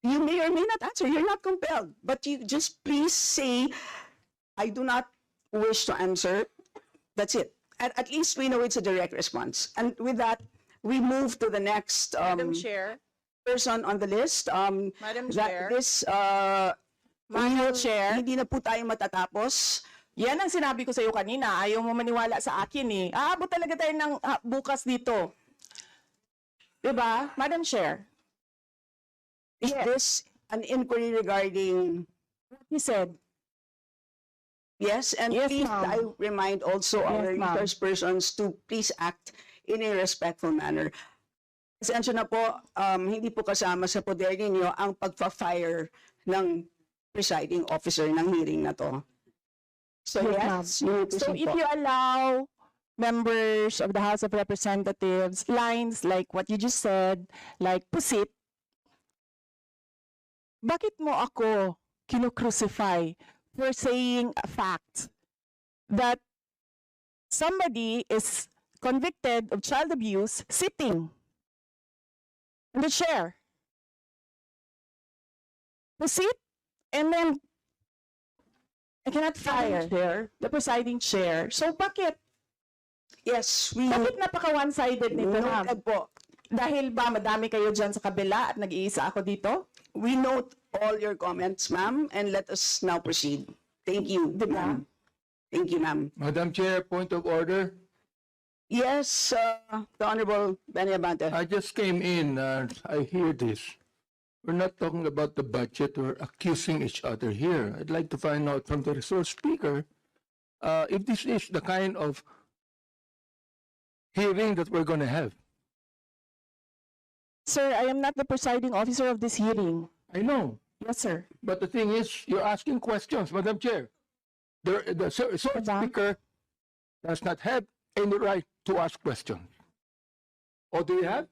You may or may not answer. You're not compelled. But you just please say, I do not wish to answer. That's it. At least we know it's a direct response. And with that, we move to the next Madam Chair, person on the list. Madam Chair, This, Madam Chair, hindi na po tayo matatapos. yan ang sinabi ko sa iyo kanina. Ayaw mo maniwala sa akin eh. Aabot talaga tayo ng bukas dito. Diba? Madam Chair. Is this an inquiry regarding What he said. yes, and Yes, please, ma'am. I remind also our Yes, ma'am. resource persons to please act in a respectful manner. Pasensya na po, hindi po kasama sa poder ninyo ang pagpa-fire ng presiding officer ng hearing na to. So Yes, yes, you may So proceed if po. you allow members of the House of Representatives lines like what you just said, like pusit, bakit mo ako kinocrucify for saying a fact that somebody is convicted of child abuse sitting in the chair? Pusit, and then I cannot fire the presiding chair. So bakit? Yes, we Bakit napaka one-sided nito, ma'am? noted po. Dahil ba madami kayo dyan sa kabila at nag-iisa ako dito? We note all your comments, ma'am, and let us now proceed. Thank you, ma'am. Thank you, ma'am. Madam Chair, point of order. Yes, the Honorable Benny Abante. I just came in, I hear this. We're not talking about the budget, we're accusing each other here. I'd like to find out from the resource speaker, if this is the kind of hearing that we're gonna have. Sir, I am not the presiding officer of this hearing. I know, Yes, sir. but the thing is, you're asking questions, Madam Chair. The resource Madam? speaker does not have any right to ask questions. Or do you have?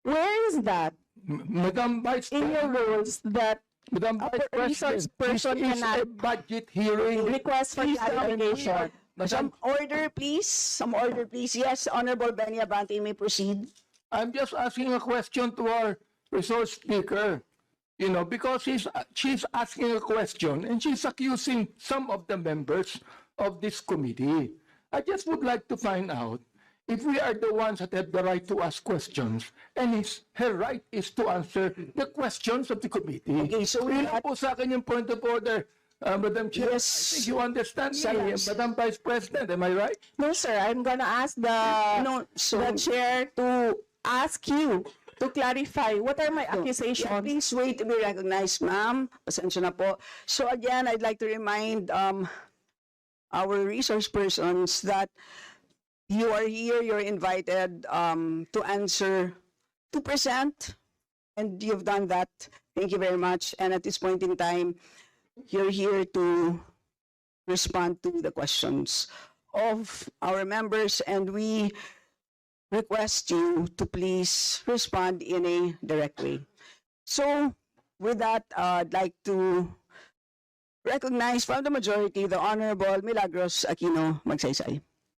Where is that Madam Vice in your President, rules that Madam a Vice resource President, person this is a cannot budget hearing. request for clarification? Some order, please. Some order, please. Yes, Honorable Benny Abante, you may proceed. I'm just asking a question to our resource speaker, you know, because she's asking a question and she's accusing some of the members of this committee. I just would like to find out if we are the ones that have the right to ask questions and her right is to answer the questions of the committee. Okay, so Yun lang po sa akin yung point of order, Madam Chair. Yes. I think you understand me, Salamat. Madam Vice President, am I right? No, sir. I'm gonna ask the So, chair to ask you to clarify what are my yeah, accusations. please wait to be recognized, ma'am. Pasensya na po. So again, I'd like to remind our resource persons that you are here, you're invited to answer, to present, and you've done that. Thank you very much. And at this point in time, you're here to respond to the questions of our members, and we request you to please respond in a direct way. So, with that, I'd like to recognize from the majority the Honorable Milagros Aquino Magsaysay.